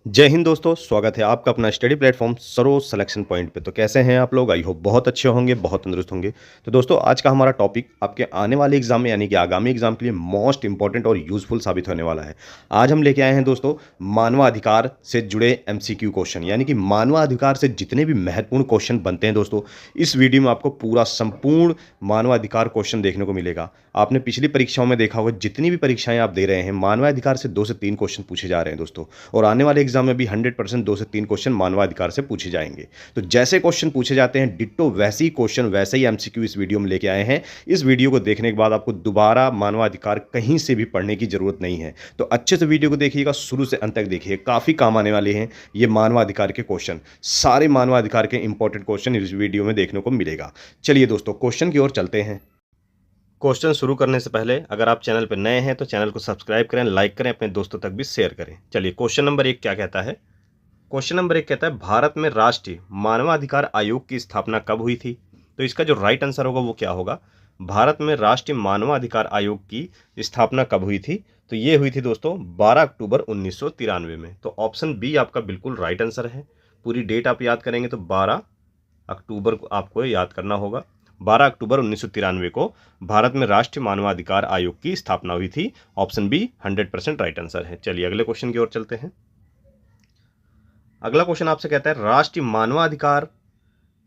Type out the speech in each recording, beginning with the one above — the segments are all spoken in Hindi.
जय हिंद दोस्तों, स्वागत है आपका अपना study platform Saroj selection point पे। तो कैसे हैं आप लोग? आई होप बहुत अच्छे होंगे, बहुत तंदुरुस्त होंगे। तो दोस्तों आज का हमारा टॉपिक आपके आने वाले एग्जाम में यानी कि आगामी एग्जाम के लिए मोस्ट इंपॉर्टेंट और यूजफुल साबित होने वाला है। आज हम लेके आए हैं दोस्तों मानवाधिकार से जुड़े एमसीक्यू क्वेश्चन, यानी कि मानवाधिकार से जितने भी महत्वपूर्ण क्वेश्चन बनते हैं दोस्तों, इस वीडियो में आपको पूरा संपूर्ण मानवाधिकार क्वेश्चन देखने को मिलेगा। आपने पिछली परीक्षाओं में देखा होगा, जितनी भी परीक्षाएं आप दे रहे हैं मानवाधिकार से 2 से 3 क्वेश्चन पूछे जा रहे हैं दोस्तों। और आने वाले एग्जाम में भी 100% 2 से 3 क्वेश्चन मानवाधिकार से पूछे जाएंगे। तो जैसे क्वेश्चन पूछे जाते हैं डिट्टो वैसे ही क्वेश्चन, वैसे ही एमसीक्यू इस वीडियो में लेके आए हैं। इस वीडियो को देखने के बाद आपको दोबारा मानवाधिकार कहीं से भी पढ़ने की जरूरत नहीं है। तो अच्छे से वीडियो को देखिएगा, शुरू से अंत तक देखिए, काफी काम आने वाले हैं ये मानवाधिकार के क्वेश्चन। सारे मानवाधिकार के इंपॉर्टेंट क्वेश्चन इस वीडियो में देखने को मिलेगा। चलिए दोस्तों क्वेश्चन की ओर चलते हैं। क्वेश्चन शुरू करने से पहले अगर आप चैनल पर नए हैं तो चैनल को सब्सक्राइब करें, लाइक करें, अपने दोस्तों तक भी शेयर करें। चलिए क्वेश्चन नंबर 1 क्या कहता है? क्वेश्चन नंबर 1 कहता है भारत में राष्ट्रीय मानवाधिकार आयोग की स्थापना कब हुई थी? तो इसका जो राइट आंसर होगा वो क्या होगा? भारत में राष्ट्रीय मानवाधिकार आयोग की स्थापना कब हुई थी? तो ये हुई थी दोस्तों 12 अक्टूबर 1993 में। तो ऑप्शन बी आपका बिल्कुल राइट आंसर है। पूरी डेट आप याद करेंगे तो 12 अक्टूबर को आपको याद करना होगा। 12 अक्टूबर 1993 को भारत में राष्ट्रीय मानवाधिकार आयोग की स्थापना हुई थी। ऑप्शन बी 100% राइट आंसर है। चलिए अगले क्वेश्चन की ओर चलते हैं। अगला क्वेश्चन आपसे कहता है राष्ट्रीय मानवाधिकार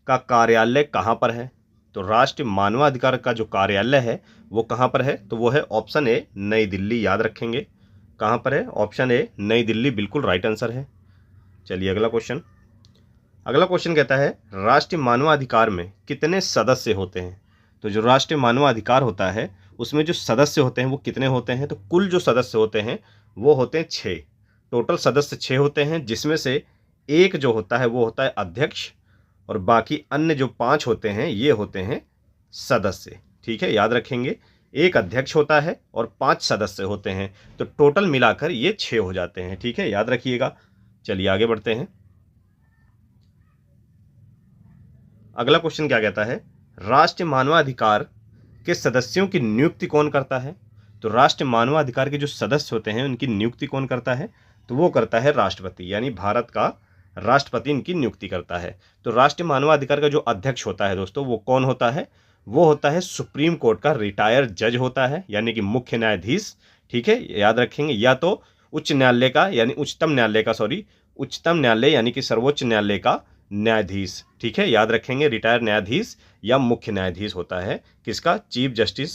का कार्यालय कहां पर है? तो राष्ट्रीय मानवाधिकार का जो कार्यालय है वो कहां पर है? तो वो है ऑप्शन ए नई दिल्ली। याद रखेंगे कहां पर है? ऑप्शन ए नई दिल्ली बिल्कुल राइट आंसर है। चलिए अगला क्वेश्चन। अगला क्वेश्चन कहता है राष्ट्रीय मानवाधिकार में कितने सदस्य होते हैं? तो जो राष्ट्रीय मानवाधिकार होता है उसमें जो सदस्य होते हैं वो कितने होते हैं? तो कुल जो सदस्य होते हैं वो होते हैं 6। टोटल सदस्य 6 होते हैं, जिसमें से एक जो होता है वो होता है अध्यक्ष, और बाकी अन्य जो 5 होते हैं ये होते हैं सदस्य। ठीक है, याद रखेंगे एक अध्यक्ष होता है और 5 सदस्य होते हैं, तो टोटल मिलाकर ये 6 हो जाते हैं। ठीक है, याद रखिएगा। चलिए आगे बढ़ते हैं। अगला क्वेश्चन क्या कहता है राष्ट्रीय मानवाधिकार के सदस्यों की नियुक्ति कौन करता है? तो राष्ट्रीय मानवाधिकार के जो सदस्य होते हैं उनकी नियुक्ति कौन करता है? तो वो करता है राष्ट्रपति, यानी भारत का राष्ट्रपति इनकी नियुक्ति करता है। तो राष्ट्रीय मानवाधिकार का जो अध्यक्ष होता है दोस्तों वो कौन होता है? वो होता है सुप्रीम कोर्ट का रिटायर्ड जज होता है, यानी कि मुख्य न्यायाधीश। ठीक है, याद रखेंगे, या तो उच्च न्यायालय का यानी उच्चतम न्यायालय का, उच्चतम न्यायालय यानी कि सर्वोच्च न्यायालय का न्यायाधीश। ठीक है, याद रखेंगे रिटायर्ड न्यायाधीश या मुख्य न्यायाधीश होता है किसका? चीफ जस्टिस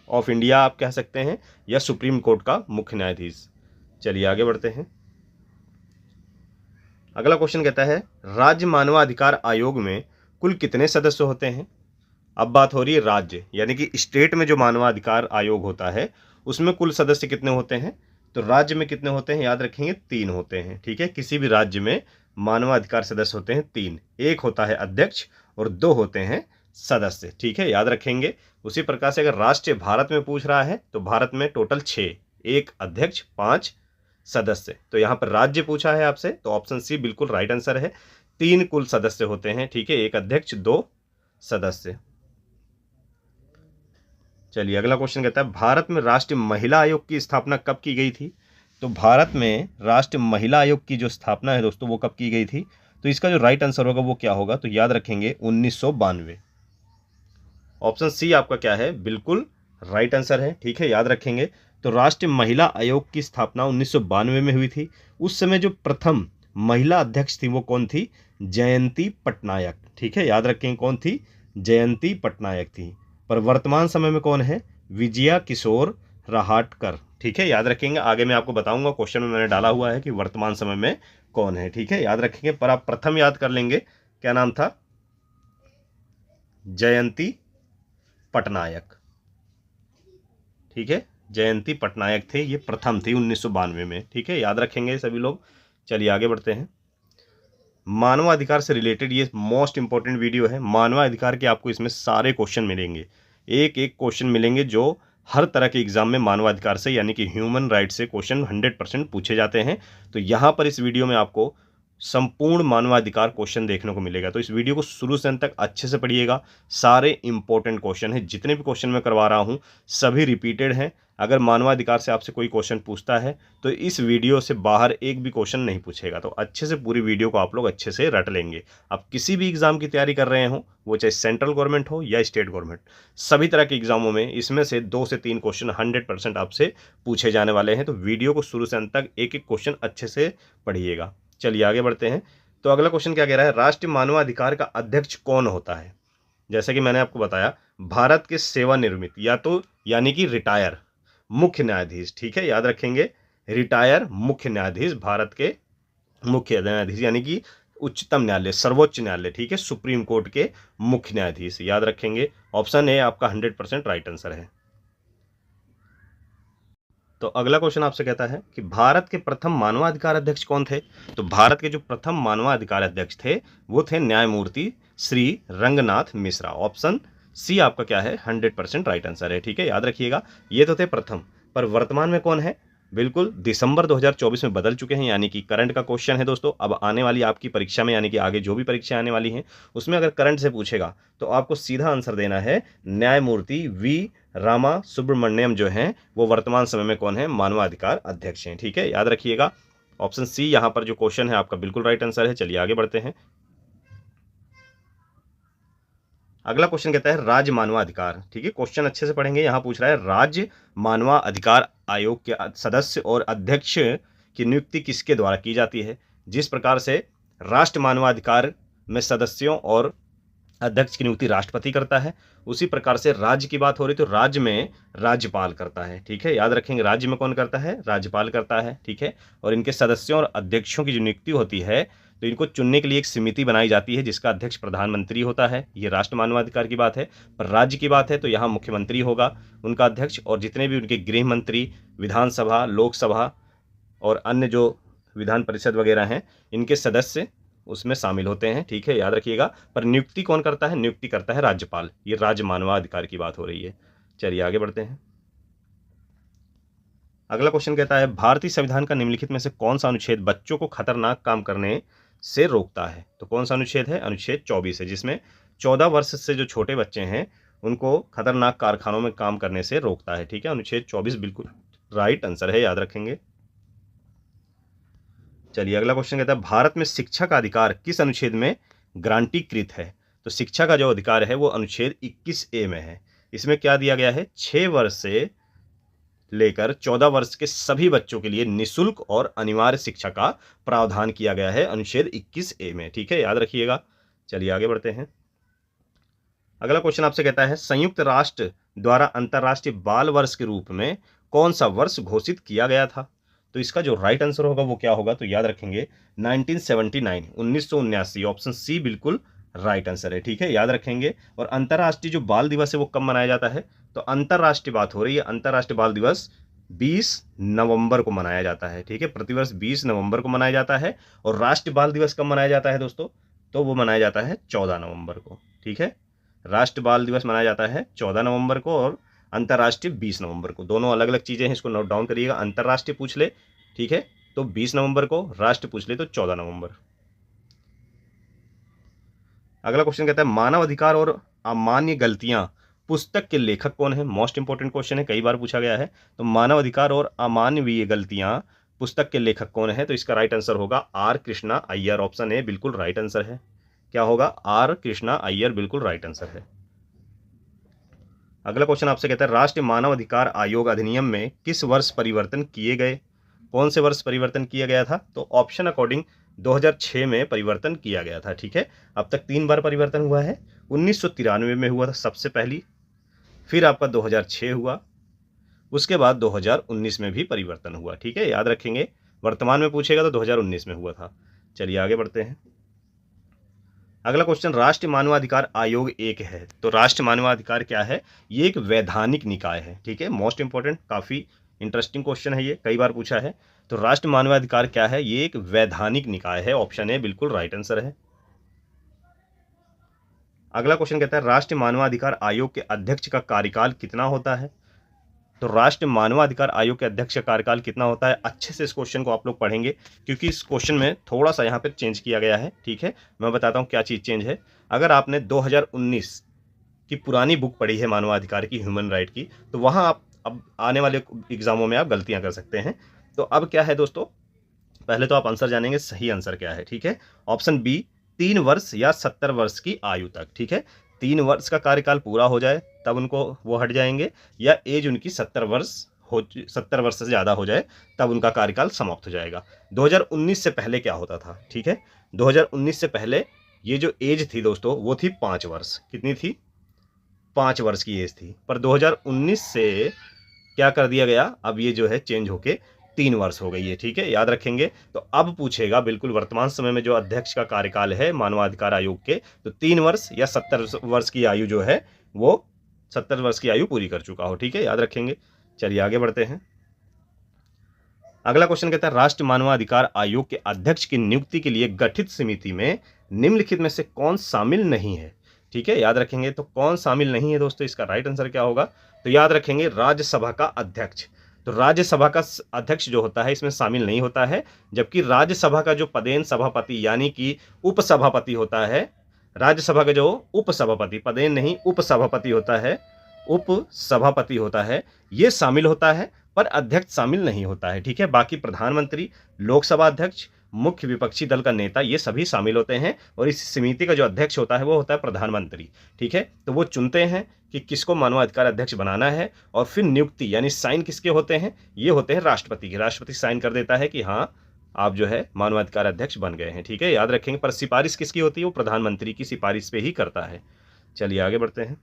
ऑफ इंडिया आप कह सकते हैं, या सुप्रीम कोर्ट का मुख्य न्यायाधीश। चलिए आगे बढ़ते हैं। अगला क्वेश्चन कहता है राज्य मानवाधिकार आयोग में कुल कितने सदस्य होते हैं? अब बात हो रही है राज्य यानी कि स्टेट में जो मानवाधिकार आयोग होता है उसमें कुल सदस्य कितने होते हैं? तो राज्य में कितने होते हैं? याद रखेंगे 3 होते हैं। ठीक है, किसी भी राज्य में मानवाधिकार सदस्य होते हैं 3। एक होता है अध्यक्ष और 2 होते हैं सदस्य। ठीक है, याद रखेंगे। उसी प्रकार से अगर राष्ट्रीय भारत में पूछ रहा है तो भारत में टोटल 6, एक अध्यक्ष 5 सदस्य। तो यहाँ पर राज्य पूछा है आपसे तो ऑप्शन सी बिल्कुल राइट आंसर है। 3 कुल सदस्य होते हैं। ठीक है, एक अध्यक्ष 2 सदस्य। चलिए अगला क्वेश्चन कहता है भारत में राष्ट्रीय महिला आयोग की स्थापना कब की गई थी? तो भारत में राष्ट्रीय महिला आयोग की जो स्थापना है दोस्तों वो कब की गई थी? तो इसका जो राइट आंसर होगा वो क्या होगा? तो याद रखेंगे 1992। ऑप्शन सी आपका क्या है? बिल्कुल राइट आंसर है। ठीक है, याद रखेंगे। तो राष्ट्रीय महिला आयोग की स्थापना 1992 में हुई थी। उस समय जो प्रथम महिला अध्यक्ष थी वो कौन थी? जयंती पटनायक। ठीक है, याद रखेंगे कौन थी? जयंती पटनायक थी। पर वर्तमान समय में कौन है? विजया किशोर रहाटकर। ठीक है, याद रखेंगे। आगे मैं आपको बताऊंगा, क्वेश्चन में मैंने डाला हुआ है कि वर्तमान समय में कौन है। ठीक है, याद रखेंगे। पर आप प्रथम याद कर लेंगे, क्या नाम था? जयंती पटनायक। ठीक है, जयंती पटनायक थे, ये प्रथम थी 1992 में। ठीक है, याद रखेंगे सभी लोग। चलिए आगे बढ़ते हैं। मानवाधिकार से रिलेटेड ये मोस्ट इंपॉर्टेंट वीडियो है। मानवाधिकार के आपको इसमें सारे क्वेश्चन मिलेंगे, एक एक क्वेश्चन मिलेंगे जो हर तरह के एग्जाम में मानवाधिकार से यानी कि ह्यूमन राइट से क्वेश्चन 100% पूछे जाते हैं। तो यहाँ पर इस वीडियो में आपको संपूर्ण मानवाधिकार क्वेश्चन देखने को मिलेगा। तो इस वीडियो को शुरू से अंत तक अच्छे से पढ़िएगा। सारे इंपॉर्टेंट क्वेश्चन हैं, जितने भी क्वेश्चन मैं करवा रहा हूँ सभी रिपीटेड हैं। अगर मानवाधिकार से आपसे कोई क्वेश्चन पूछता है तो इस वीडियो से बाहर एक भी क्वेश्चन नहीं पूछेगा। तो अच्छे से पूरी वीडियो को आप लोग अच्छे से रट लेंगे। आप किसी भी एग्जाम की तैयारी कर रहे हो, वो चाहे सेंट्रल गवर्नमेंट हो या स्टेट गवर्नमेंट, सभी तरह के एग्जामों में इसमें से 2 से 3 क्वेश्चन 100% आपसे पूछे जाने वाले हैं। तो वीडियो को शुरू से अंत तक एक एक क्वेश्चन अच्छे से पढ़िएगा। चलिए आगे बढ़ते हैं। तो अगला क्वेश्चन क्या कह रहा है, राष्ट्रीय मानवाधिकार का अध्यक्ष कौन होता है। जैसे कि मैंने आपको बताया, भारत के सेवानिवृत्त या तो यानी कि रिटायर मुख्य न्यायाधीश, ठीक है, याद रखेंगे, रिटायर मुख्य न्यायाधीश, भारत के मुख्य न्यायाधीश यानी कि उच्चतम न्यायालय, सर्वोच्च न्यायालय, ठीक है, सुप्रीम कोर्ट के मुख्य न्यायाधीश, याद रखेंगे। ऑप्शन ए आपका 100% राइट आंसर है। तो अगला क्वेश्चन आपसे कहता है कि भारत के प्रथम मानवाधिकार अध्यक्ष कौन थे। तो भारत के जो प्रथम मानवाधिकार अध्यक्ष थे वो थे न्यायमूर्ति श्री रंगनाथ मिश्रा। ऑप्शन सी आपका क्या है, 100% राइट आंसर है, ठीक है, याद रखिएगा। ये तो थे प्रथम, पर वर्तमान में कौन है, बिल्कुल दिसंबर 2024 में बदल चुके हैं, यानी कि करंट का क्वेश्चन है दोस्तों। अब आने वाली आपकी परीक्षा में, यानी कि आगे जो भी परीक्षा आने वाली हैं उसमें अगर करंट से पूछेगा तो आपको सीधा आंसर देना है न्यायमूर्ति वी रामा सुब्रमण्यम जो हैं वो वर्तमान समय में कौन है, मानवाधिकार अध्यक्ष हैं, ठीक है, याद रखिएगा। ऑप्शन सी यहां पर जो क्वेश्चन है आपका बिल्कुल राइट आंसर है। चलिए आगे बढ़ते हैं। अगला क्वेश्चन कहता है राज्य मानवाधिकार, ठीक है, क्वेश्चन अच्छे से पढ़ेंगे। यहां पूछ रहा है राज्य मानवाधिकार आयोग के सदस्य और अध्यक्ष की नियुक्ति किसके द्वारा की जाती है। जिस प्रकार से राष्ट्र मानवाधिकार में सदस्यों और अध्यक्ष की नियुक्ति राष्ट्रपति करता है, उसी प्रकार से राज्य की बात हो रही तो राज्य में राज्यपाल करता है, ठीक है, याद रखेंगे। राज्य में कौन करता है, राज्यपाल करता है, ठीक है। और इनके सदस्यों और अध्यक्षों की जो नियुक्ति होती है तो इनको चुनने के लिए एक समिति बनाई जाती है जिसका अध्यक्ष प्रधानमंत्री होता है। ये राष्ट्र मानवाधिकार की बात है। पर राज्य की बात है तो यहाँ मुख्यमंत्री होगा उनका अध्यक्ष, और जितने भी उनके गृह मंत्री, विधानसभा, लोकसभा और अन्य जो विधान परिषद वगैरह हैं इनके सदस्य उसमें शामिल होते हैं, ठीक है, याद रखिएगा। पर नियुक्ति कौन करता है, नियुक्ति करता है राज्यपाल। ये राज्य मानवाधिकार की बात हो रही है। चलिए आगे बढ़ते हैं। अगला क्वेश्चन कहता है भारतीय संविधान का निम्नलिखित में से कौन सा अनुच्छेद बच्चों को खतरनाक काम करने से रोकता है। तो कौन सा अनुच्छेद है, अनुच्छेद 24 है, जिसमें 14 वर्ष से जो छोटे बच्चे हैं उनको खतरनाक कारखानों में काम करने से रोकता है, ठीक है, अनुच्छेद 24 बिल्कुल राइट आंसर है, याद रखेंगे। चलिए अगला क्वेश्चन कहता है भारत में शिक्षा का अधिकार किस अनुच्छेद में गारंटीकृत है। तो शिक्षा का जो अधिकार है वो अनुच्छेद 21A में है। इसमें क्या दिया गया है, 6 वर्ष से लेकर 14 वर्ष के सभी बच्चों के लिए निःशुल्क और अनिवार्य शिक्षा का प्रावधान किया गया है अनुच्छेद 21A में, ठीक है, याद रखिएगा। चलिए आगे बढ़ते हैं। अगला क्वेश्चन आपसे कहता है संयुक्त राष्ट्र द्वारा अंतर्राष्ट्रीय बाल वर्ष के रूप में कौन सा वर्ष घोषित किया गया था। तो इसका जो राइट आंसर होगा वो क्या होगा, तो याद रखेंगे 1979, 1979। ऑप्शन सी बिल्कुल राइट आंसर है, ठीक है, याद रखेंगे। और अंतर्राष्ट्रीय जो बाल दिवस है वो कब मनाया जाता है, तो अंतर्राष्ट्रीय बात हो रही है, अंतर्राष्ट्रीय बाल दिवस 20 नवंबर को मनाया जाता है, ठीक है, प्रतिवर्ष 20 नवंबर को मनाया जाता है। और राष्ट्रीय बाल दिवस कब मनाया जाता है दोस्तों, तो वो मनाया जाता है 14 नवंबर को, ठीक है। राष्ट्र बाल दिवस मनाया जाता है 14 नवंबर को और अंतर्राष्ट्रीय 20 नवंबर को। दोनों अलग अलग चीज़ें हैं, इसको नोट डाउन करिएगा। अंतर्राष्ट्रीय पूछ ले, ठीक है, तो 20 नवंबर को, राष्ट्र पूछ ले तो 14 नवंबर। अगला क्वेश्चन कहता है मानव अधिकार और अमान्य गलतियां पुस्तक के लेखक कौन है। मोस्ट इंपोर्टेंट क्वेश्चन है, कई बार पूछा गया है। तो मानव अधिकार और अमानवीय गलतियां पुस्तक के लेखक कौन है, तो इसका राइट आंसर होगा R Krishna Iyer. Option A बिल्कुल राइट आंसर है। क्या होगा, आर कृष्णा अय्यर बिल्कुल राइट आंसर है। अगला क्वेश्चन आपसे कहता है राष्ट्रीय मानव अधिकार आयोग अधिनियम में किस वर्ष परिवर्तन किए गए। कौन से वर्ष परिवर्तन किया गया था, तो ऑप्शन अकॉर्डिंग 2006 में परिवर्तन किया गया था, ठीक है। अब तक 3 बार परिवर्तन हुआ है। 1993 में हुआ था सबसे पहली, फिर आपका 2006 हुआ, उसके बाद 2019 में भी परिवर्तन हुआ, ठीक है, याद रखेंगे। वर्तमान में पूछेगा तो 2019 में हुआ था। चलिए आगे बढ़ते हैं। अगला क्वेश्चन राष्ट्रीय मानवाधिकार आयोग एक है। तो राष्ट्रीय मानवाधिकार क्या है, ये एक वैधानिक निकाय है, ठीक है, मोस्ट इंपोर्टेंट, काफी इंटरेस्टिंग क्वेश्चन है, ये कई बार पूछा है। तो राष्ट्रीय मानवाधिकार क्या है, ये एक वैधानिक निकाय है। ऑप्शन ए बिल्कुल राइट आंसर है। अगला क्वेश्चन कहता है राष्ट्रीय मानवाधिकार आयोग के अध्यक्ष का कार्यकाल कितना होता है। तो राष्ट्रीय मानवाधिकार आयोग के अध्यक्ष का कार्यकाल कितना होता है? अच्छे से इस क्वेश्चन को आप लोग पढ़ेंगे, क्योंकि इस क्वेश्चन में थोड़ा सा यहाँ पे चेंज किया गया है। ठीक है, मैं बताता हूँ क्या चीज़ चेंज है। अगर आपने 2019 की पुरानी बुक पढ़ी है मानवाधिकार की, ह्यूमन राइट की, तो वहाँ आप अब आने वाले एग्जामों में आप गलतियाँ कर सकते हैं। तो अब क्या है दोस्तों, पहले तो आप आंसर जानेंगे, सही आंसर क्या है। ठीक है, ऑप्शन बी 3 वर्ष या 70 वर्ष की आयु तक। ठीक है, 3 वर्ष का कार्यकाल पूरा हो जाए तब उनको वो हट जाएंगे, या एज उनकी 70 वर्ष से ज़्यादा हो जाए तब उनका कार्यकाल समाप्त हो जाएगा। 2019 से पहले क्या होता था? ठीक है, 2019 से पहले ये जो एज थी दोस्तों वो थी 5 वर्ष। कितनी थी? 5 वर्ष की एज थी। पर 2019 से क्या कर दिया गया, अब ये जो है चेंज होके 3 वर्ष हो गई है। ठीक है, याद रखेंगे। तो अब पूछेगा बिल्कुल वर्तमान समय में जो अध्यक्ष का कार्यकाल है मानवाधिकार आयोग के, तो 3 वर्ष या 70 वर्ष की आयु जो है वो 70 वर्ष की आयु पूरी कर चुका हो। ठीक है, याद रखेंगे। चलिए आगे बढ़ते हैं। अगला क्वेश्चन कहता है, राष्ट्रीय मानवाधिकार आयोग के अध्यक्ष की नियुक्ति के लिए गठित समिति में निम्नलिखित में से कौन शामिल नहीं है? ठीक है, याद रखेंगे। तो कौन शामिल नहीं है दोस्तों, इसका राइट आंसर क्या होगा? तो याद रखेंगे राज्यसभा का अध्यक्ष। तो राज्यसभा का अध्यक्ष जो होता है इसमें शामिल नहीं होता है, जबकि राज्यसभा का जो पदेन सभापति यानी कि उपसभापति होता है, राज्यसभा का जो उपसभापति, पदेन नहीं उपसभापति होता है, उपसभापति होता है, ये शामिल होता है, पर अध्यक्ष शामिल नहीं होता है। ठीक है, बाकी प्रधानमंत्री, लोकसभा अध्यक्ष, मुख्य विपक्षी दल का नेता, ये सभी शामिल होते हैं, और इस समिति का जो अध्यक्ष होता है वो होता है प्रधानमंत्री। ठीक है, तो वो चुनते हैं कि किसको मानवाधिकार अध्यक्ष बनाना है, और फिर नियुक्ति यानी साइन किसके होते हैं? ये होते हैं राष्ट्रपति के। राष्ट्रपति साइन कर देता है कि हाँ आप जो है मानवाधिकार अध्यक्ष बन गए हैं। ठीक है, याद रखेंगे। पर सिफारिश किसकी होती है? वो प्रधानमंत्री की सिफारिश पे ही करता है। चलिए आगे बढ़ते हैं।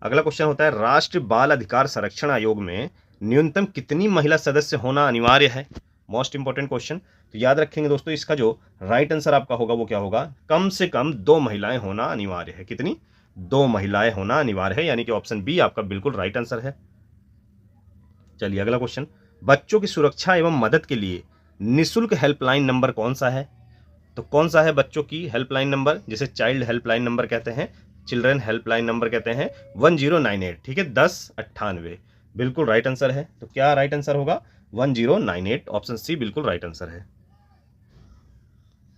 अगला क्वेश्चन होता है, राष्ट्रीय बाल अधिकार संरक्षण आयोग में न्यूनतम कितनी महिला सदस्य होना अनिवार्य है? Most important question. तो याद रखेंगे दोस्तों, इसका जो राइट आंसर आपका होगा वो क्या होगा? कम से कम 2 महिलाएं होना अनिवार्य है। कितनी? 2 महिलाएं होना अनिवार्य है, यानी कि ऑप्शन बी आपका बिल्कुल राइट आंसर है। चलिए अगला क्वेश्चन, बच्चों की सुरक्षा एवं मदद के लिए निःशुल्क हेल्पलाइन नंबर कौन सा है? तो कौन सा है बच्चों की हेल्पलाइन नंबर, जिसे चाइल्ड हेल्पलाइन नंबर कहते हैं, चिल्ड्रन हेल्पलाइन नंबर कहते हैं? 1098। ठीक है, 1098 बिल्कुल राइट आंसर है। तो क्या राइट आंसर होगा? 1098, ऑप्शन सी बिल्कुल राइट आंसर है।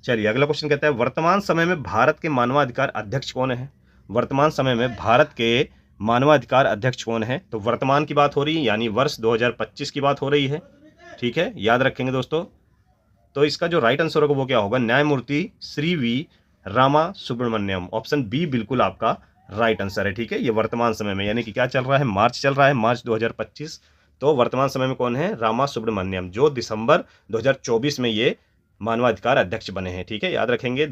चलिए अगला क्वेश्चन कहता है, वर्तमान समय में भारत के मानवाधिकार अध्यक्ष कौन है? वर्तमान समय में भारत के मानवाधिकार अध्यक्ष कौन है? तो वर्तमान की बात हो रही है, यानी वर्ष 2025 की बात हो रही है। ठीक है, याद रखेंगे दोस्तों। तो इसका जो राइट आंसर होगा वो क्या होगा? न्यायमूर्ति Shri V Rama Subramaniam, option B बिल्कुल आपका राइट आंसर है। ठीक है, ये वर्तमान समय में, यानी कि क्या चल रहा है? मार्च चल रहा है, मार्च 2025। तो वर्तमान समय में कौन है? रामा सुब्रमण्यम, जो दिसंबर 2024 में ये मानवाधिकार अध्यक्ष बने हैं। ठीक है, याद रखेंगे।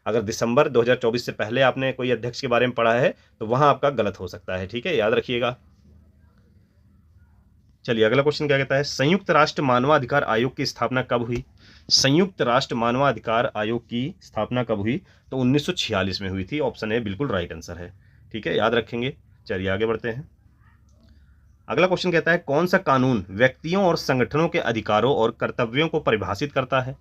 अगर दिसंबर 2024 से पहले आपने कोई अध्यक्ष के बारे में पढ़ा है तो वहां आपका गलत हो सकता है। ठीक है, याद रखिएगा। चलिए अगला क्वेश्चन क्या कहता है, संयुक्त राष्ट्र मानवाधिकार आयोग की स्थापना कब हुई? संयुक्त राष्ट्र मानवाधिकार आयोग की स्थापना कब हुई? तो 1946 में हुई थी, ऑप्शन ए बिल्कुल राइट आंसर है। ठीक है, याद रखेंगे। चलिए आगे बढ़ते हैं। अगला क्वेश्चन कहता है, कौन सा कानून व्यक्तियों और संगठनों के अधिकारों और कर्तव्यों को परिभाषित करता है?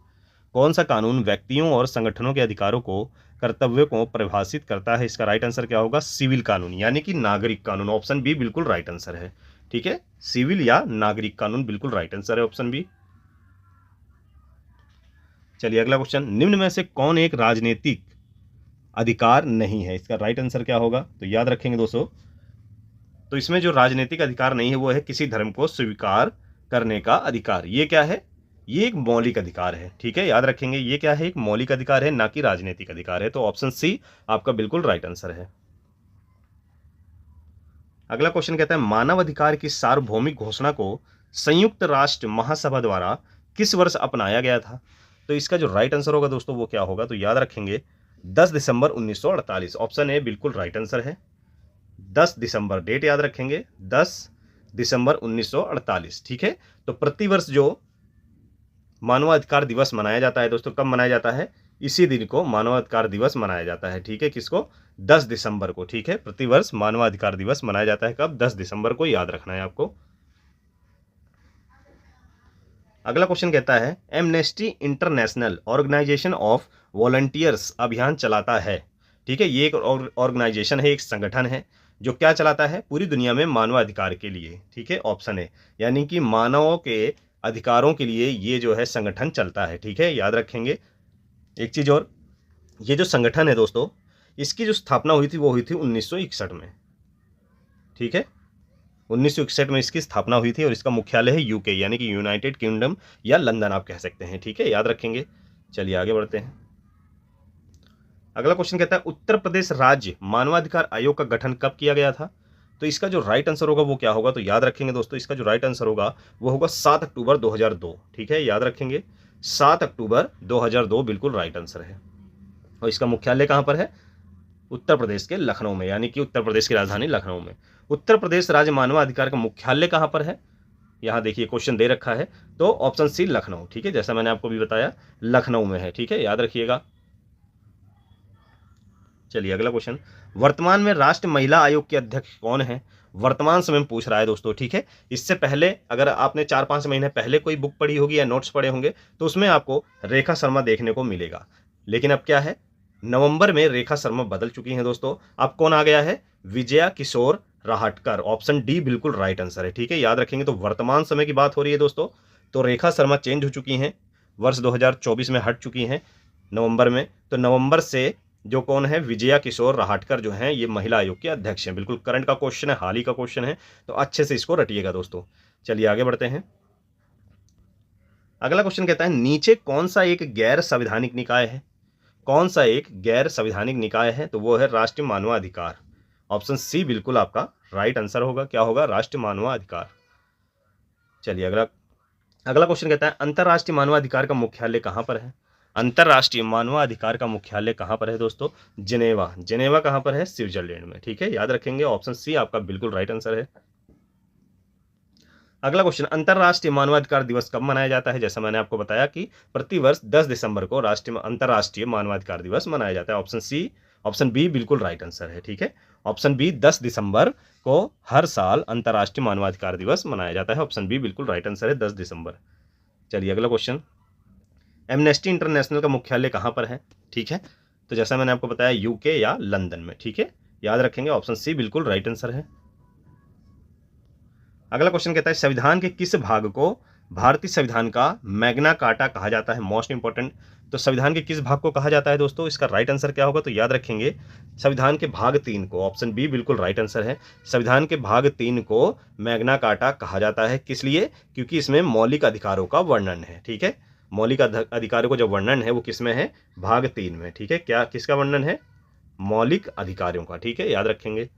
कौन सा कानून व्यक्तियों और संगठनों के अधिकारों को, कर्तव्यों को परिभाषित करता है? इसका राइट आंसर क्या होगा? सिविल कानून, यानी कि नागरिक कानून, ऑप्शन बी बिल्कुल राइट आंसर है। ठीक है, सिविल या नागरिक कानून बिल्कुल राइट आंसर है, ऑप्शन बी। चलिए अगला क्वेश्चन, निम्न में से कौन एक राजनीतिक अधिकार नहीं है? इसका राइट आंसर क्या होगा? तो याद रखेंगे दोस्तों, तो इसमें जो राजनीतिक अधिकार नहीं है वो है किसी धर्म को स्वीकार करने का अधिकार। ये क्या है? ये एक मौलिक अधिकार है। ठीक है, याद रखेंगे। ये क्या है? एक मौलिक अधिकार है, ना कि राजनीतिक अधिकार है। तो ऑप्शन सी आपका बिल्कुल राइट आंसर है। अगला क्वेश्चन कहता है, मानव अधिकार की सार्वभौमिक घोषणा को संयुक्त राष्ट्र महासभा द्वारा किस वर्ष अपनाया गया था? तो इसका जो राइट आंसर होगा दोस्तों वो क्या होगा? तो याद रखेंगे 10 दिसंबर 1948, ऑप्शन ए बिल्कुल राइट आंसर है। 10 दिसंबर, डेट याद रखेंगे, 10 दिसंबर 1948। ठीक है, तो प्रतिवर्ष जो मानवाधिकार दिवस मनाया जाता है दोस्तों, कब मनाया जाता है? इसी दिन को मानवाधिकार दिवस मनाया जाता है। ठीक है, किसको? 10 दिसंबर को। ठीक है, प्रतिवर्ष मानवाधिकार दिवस मनाया जाता है कब? 10 दिसंबर को, याद रखना है आपको। अगला क्वेश्चन कहता है, Amnesty International organisation of volunteers अभियान चलाता है। ठीक है, ये एक ऑर्गेनाइजेशन है, एक संगठन है जो क्या चलाता है पूरी दुनिया में मानवाधिकार के लिए, ठीक है, ऑप्शन है, यानी कि मानवों के अधिकारों के लिए ये जो है संगठन चलता है, ठीक है, याद रखेंगे। एक चीज और, ये जो संगठन है दोस्तों, इसकी जो स्थापना हुई थी वो हुई थी 1961 में, ठीक है, 1961 में इसकी स्थापना हुई थी और इसका मुख्यालय है यूके यानी कि यूनाइटेड किंगडम या लंदन आप कह सकते हैं, ठीक है, याद रखेंगे। चलिए आगे बढ़ते हैं। अगला क्वेश्चन कहता है उत्तर प्रदेश राज्य मानवाधिकार आयोग का गठन कब किया गया था? तो इसका जो राइट आंसर होगा वो क्या होगा, तो याद रखेंगे दोस्तों, इसका जो राइट आंसर होगा वो होगा 7 अक्टूबर 2002, ठीक है, याद रखेंगे, 7 अक्टूबर 2002 बिल्कुल राइट आंसर है। और इसका मुख्यालय कहां पर है? उत्तर प्रदेश के लखनऊ में, यानी कि उत्तर प्रदेश की राजधानी लखनऊ में। उत्तर प्रदेश राज्य मानवाधिकार का मुख्यालय कहां पर है? यहाँ देखिए क्वेश्चन दे रखा है, तो ऑप्शन सी लखनऊ, ठीक है, जैसा मैंने आपको भी बताया लखनऊ में है, ठीक है, याद रखिएगा। चलिए अगला क्वेश्चन, वर्तमान में राष्ट्रीय महिला आयोग के अध्यक्ष कौन है? वर्तमान समय में पूछ रहा है दोस्तों, ठीक है। इससे पहले अगर आपने 4-5 महीने पहले कोई बुक पढ़ी होगी या नोट्स पढ़े होंगे तो उसमें आपको रेखा शर्मा देखने को मिलेगा, लेकिन अब क्या है, नवंबर में रेखा शर्मा बदल चुकी हैं दोस्तों। अब कौन आ गया है? विजया किशोर राहटकर, ऑप्शन डी बिल्कुल राइट आंसर है, ठीक है, याद रखेंगे। तो वर्तमान समय की बात हो रही है दोस्तों, तो रेखा शर्मा चेंज हो चुकी हैं, वर्ष 2024 में हट चुकी हैं नवंबर में। तो नवंबर से जो कौन है, विजया किशोर राहटकर जो हैं, ये महिला आयोग के अध्यक्ष हैं। बिल्कुल करंट का क्वेश्चन है, हाल ही का क्वेश्चन है, तो अच्छे से इसको रटिएगा दोस्तों। चलिए आगे बढ़ते हैं। अगला क्वेश्चन कहता है नीचे कौन सा एक गैर संवैधानिक निकाय है? कौन सा एक गैर संवैधानिक निकाय है? तो वो है राष्ट्रीय मानवाधिकार, ऑप्शन सी बिल्कुल आपका राइट आंसर होगा। क्या होगा? राष्ट्रीय मानवाधिकार। चलिए अगला क्वेश्चन कहता है अंतर्राष्ट्रीय मानवाधिकार का मुख्यालय कहां पर है? अंतर्राष्ट्रीय मानवाधिकार का मुख्यालय कहां पर है दोस्तों? जिनेवा। जिनेवा कहां पर है? स्विट्जरलैंड में, ठीक है, याद रखेंगे, ऑप्शन सी आपका बिल्कुल राइट आंसर है। अगला क्वेश्चन, अंतर्राष्ट्रीय मानवाधिकार दिवस कब मनाया जाता है? जैसा मैंने आपको बताया कि प्रतिवर्ष 10 दिसंबर को अंतर्राष्ट्रीय मानवाधिकार दिवस मनाया जाता है। ऑप्शन बी बिल्कुल राइट आंसर है, ठीक है, ऑप्शन बी 10 दिसंबर को हर साल अंतर्राष्ट्रीय मानवाधिकार दिवस मनाया जाता है। ऑप्शन बी बिल्कुल राइट आंसर है, 10 दिसंबर। चलिए अगला क्वेश्चन, एमनेस्टी इंटरनेशनल का मुख्यालय कहां पर है? ठीक है, तो जैसा मैंने आपको बताया यूके या लंदन में, ठीक है, याद रखेंगे, ऑप्शन सी बिल्कुल राइट आंसर है। अगला क्वेश्चन कहता है संविधान के किस भाग को भारतीय संविधान का मैग्ना कार्टा कहा जाता है? मोस्ट इंपॉर्टेंट, तो संविधान के किस भाग को कहा जाता है दोस्तों? इसका राइट आंसर क्या होगा? तो याद रखेंगे संविधान के भाग 3 को, ऑप्शन बी बिल्कुल राइट आंसर है। संविधान के भाग 3 को मैग्ना कार्टा कहा जाता है, किस लिए? क्योंकि इसमें मौलिक अधिकारों का वर्णन है, ठीक है, मौलिक अधिकारों का जो वर्णन है वो किसमें है? भाग 3 में, ठीक है, क्या किसका वर्णन है? मौलिक अधिकारों का, ठीक है, याद रखेंगे।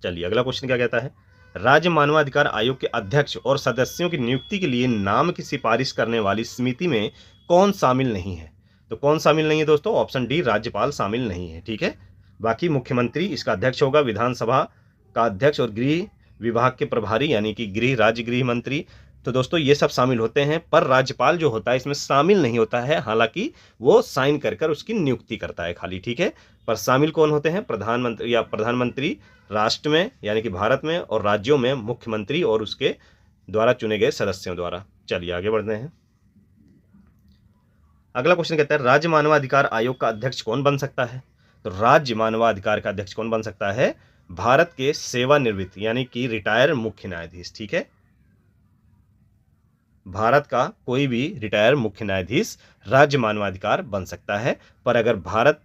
चलिए अगला क्वेश्चन क्या कहता है, राज्य मानवाधिकार आयोग के अध्यक्ष और सदस्यों की नियुक्ति के लिए नाम की सिफारिश करने वाली समिति में कौन शामिल नहीं है? तो कौन शामिल नहीं है दोस्तों? ऑप्शन डी राज्यपाल शामिल नहीं है, ठीक है, बाकी मुख्यमंत्री इसका अध्यक्ष होगा, विधानसभा का अध्यक्ष और गृह विभाग के प्रभारी यानी कि राज्य गृह मंत्री, तो दोस्तों ये सब शामिल होते हैं, पर राज्यपाल जो होता है इसमें शामिल नहीं होता है, हालांकि वो साइन कर उसकी नियुक्ति करता है खाली, ठीक है, पर शामिल कौन होते हैं? प्रधानमंत्री या प्रधानमंत्री राष्ट्र में यानी कि भारत में, और राज्यों में मुख्यमंत्री और उसके द्वारा चुने गए सदस्यों द्वारा। चलिए आगे बढ़ते हैं। अगला क्वेश्चन कहता है राज्य मानवाधिकार आयोग का अध्यक्ष कौन बन सकता है? तो राज्य मानवाधिकार का अध्यक्ष कौन बन सकता है? भारत के सेवानिवृत्त यानी कि रिटायर मुख्य न्यायाधीश, ठीक है, भारत का कोई भी रिटायर मुख्य न्यायाधीश राज्य मानवाधिकार बन सकता है, पर अगर भारत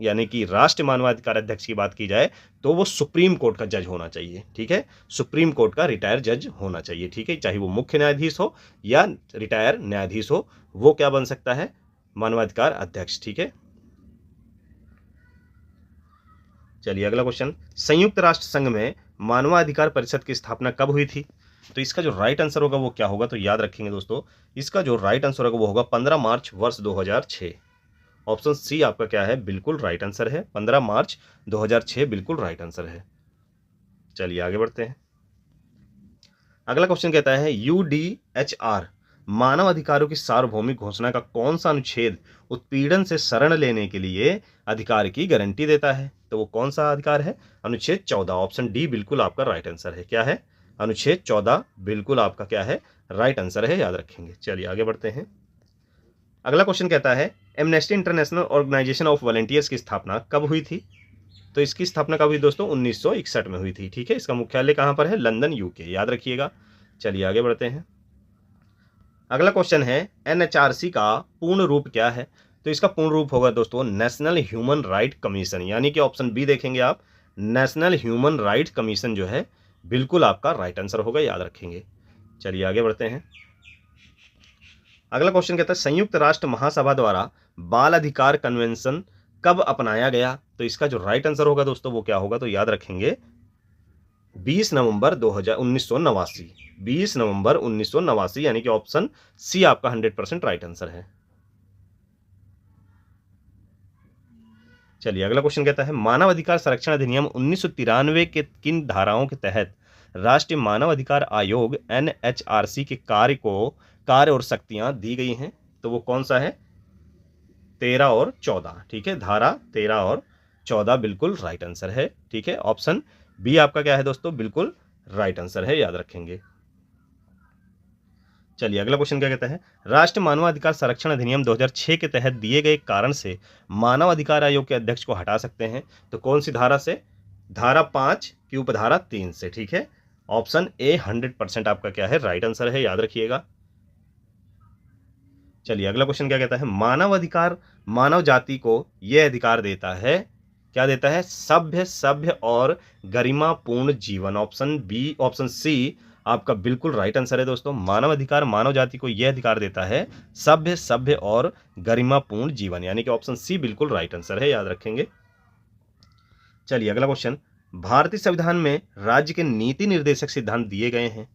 यानी कि राष्ट्रीय मानवाधिकार अध्यक्ष की बात की जाए तो वो सुप्रीम कोर्ट का जज होना चाहिए, ठीक है, सुप्रीम कोर्ट का रिटायर जज होना चाहिए, ठीक है, चाहे वो मुख्य न्यायाधीश हो या रिटायर न्यायाधीश हो, वो क्या बन सकता है? मानवाधिकार अध्यक्ष, ठीक है। चलिए अगला क्वेश्चन, संयुक्त राष्ट्र संघ में मानवाधिकार परिषद की स्थापना कब हुई थी? तो इसका जो राइट आंसर होगा वो क्या होगा? तो याद रखेंगे दोस्तों, इसका जो राइट आंसर होगा वो होगा 15 मार्च वर्ष 2006। ऑप्शन सी आपका क्या है? बिल्कुल राइट आंसर है, 15 मार्च 2006 बिल्कुल राइट आंसर है। चलिए आगे बढ़ते हैं। अगला क्वेश्चन कहता है यूडीएचआर मानव अधिकारों की सार्वभौमिक घोषणा का कौन सा अनुच्छेद उत्पीड़न से शरण लेने के लिए अधिकार की गारंटी देता है? तो वो कौन सा अधिकार है? अनुच्छेद 14, ऑप्शन डी बिल्कुल आपका राइट आंसर है। क्या है? अनुच्छेद 14 बिल्कुल आपका क्या है? राइट आंसर है, याद रखेंगे। चलिए आगे बढ़ते हैं। अगला क्वेश्चन कहता है Amnesty International organisation of volunteers की स्थापना कब हुई थी? तो इसकी स्थापना कब हुई दोस्तों? 1961 में हुई थी। ठीक है, इसका मुख्यालय कहाँ पर है? लंदन, यूके, याद रखिएगा। चलिए आगे बढ़ते हैं। अगला क्वेश्चन है एनएचआरसी का पूर्ण रूप क्या है? तो इसका पूर्ण रूप होगा दोस्तों नेशनल ह्यूमन राइट कमीशन, यानी कि ऑप्शन बी देखेंगे आप, नेशनल ह्यूमन राइट कमीशन जो है बिल्कुल आपका राइट आंसर होगा, याद रखेंगे। चलिए आगे बढ़ते हैं। अगला क्वेश्चन कहता है संयुक्त राष्ट्र महासभा द्वारा बाल अधिकार कन्वेंशन कब अपनाया गया? तो इसका जो राइट आंसर होगा दोस्तों वो क्या होगा? तो याद रखेंगे 20 नवंबर 1989। 20 नवंबर 1989, यानी कि ऑप्शन सी आपका 100% राइट आंसर है। चलिए अगला क्वेश्चन कहता है मानव अधिकार संरक्षण अधिनियम 1993 के किन धाराओं के तहत राष्ट्रीय मानव अधिकार आयोग एनएचआरसी के कार्य और शक्तियां दी गई हैं? तो वो कौन सा है? 13 और 14। ठीक है, धारा 13 और 14 बिल्कुल राइट आंसर है। ठीक है, ऑप्शन बी आपका क्या है दोस्तों? बिल्कुल राइट आंसर है, याद रखेंगे। चलिए अगला क्वेश्चन क्या कहता है राष्ट्रीय मानवाधिकार संरक्षण अधिनियम 2006 के तहत दिए गए कारण से मानव अधिकार आयोग के अध्यक्ष को हटा सकते हैं? तो कौन सी धारा से? धारा 5 की उपधारा 3 से। ठीक है, ऑप्शन ए 100% आपका क्या है? राइट आंसर है, याद रखिएगा। चलिए अगला क्वेश्चन क्या कहता है मानव अधिकार मानव जाति को यह अधिकार देता है, क्या देता है? सभ्य और गरिमापूर्ण जीवन। ऑप्शन सी आपका बिल्कुल राइट आंसर है दोस्तों। मानव अधिकार मानव जाति को यह अधिकार देता है सभ्य और गरिमापूर्ण जीवन, यानी कि ऑप्शन सी बिल्कुल राइट आंसर है, याद रखेंगे। चलिए अगला क्वेश्चन भारतीय संविधान में राज्य के नीति निर्देशक सिद्धांत दिए गए हैं,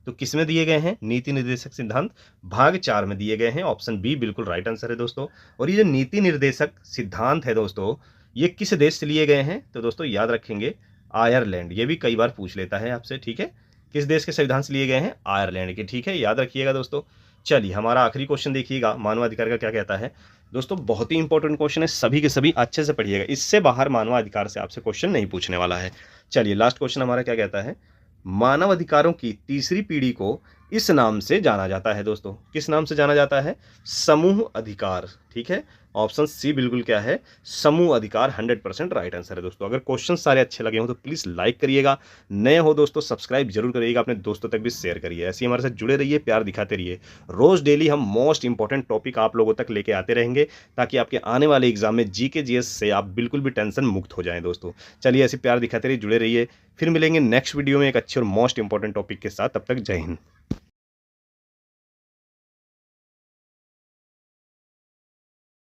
तो किसमें दिए गए हैं? नीति निर्देशक सिद्धांत भाग 4 में दिए गए हैं, ऑप्शन बी बिल्कुल राइट आंसर है दोस्तों। और ये जो नीति निर्देशक सिद्धांत है दोस्तों ये किस देश से लिए गए हैं? तो दोस्तों याद रखेंगे आयरलैंड, ये भी कई बार पूछ लेता है आपसे। ठीक है, किस देश के संविधान से लिए गए हैं? आयरलैंड के। ठीक है, याद रखिएगा दोस्तों। चलिए हमारा आखिरी क्वेश्चन देखिएगा मानवाधिकार का क्या कहता है दोस्तों। बहुत ही इंपॉर्टेंट क्वेश्चन है, सभी के सभी अच्छे से पढ़िएगा, इससे बाहर मानवाधिकार से आपसे क्वेश्चन नहीं पूछने वाला है। चलिए लास्ट क्वेश्चन हमारा क्या कहता है मानव अधिकारों की तीसरी पीढ़ी को इस नाम से जाना जाता है दोस्तों। किस नाम से जाना जाता है? समूह अधिकार। ठीक है, ऑप्शन सी बिल्कुल क्या है? समूह अधिकार 100% राइट आंसर है दोस्तों। अगर क्वेश्चन सारे अच्छे लगे हो तो प्लीज़ लाइक करिएगा, नए हो दोस्तों सब्सक्राइब जरूर करिएगा, अपने दोस्तों तक भी शेयर करिए। ऐसे ही हमारे साथ जुड़े रहिए, प्यार दिखाते रहिए। रोज़ डेली हम मोस्ट इंपॉर्टेंट टॉपिक आप लोगों तक लेके आते रहेंगे ताकि आपके आने वाले एग्जाम में जीके जीएस से आप बिल्कुल भी टेंशन मुक्त हो जाएं दोस्तों। चलिए ऐसे प्यार दिखाते रहिए, जुड़े रहिए। फिर मिलेंगे नेक्स्ट वीडियो में एक अच्छे और मोस्ट इंपॉर्टेंट टॉपिक के साथ। तब तक जय हिंद।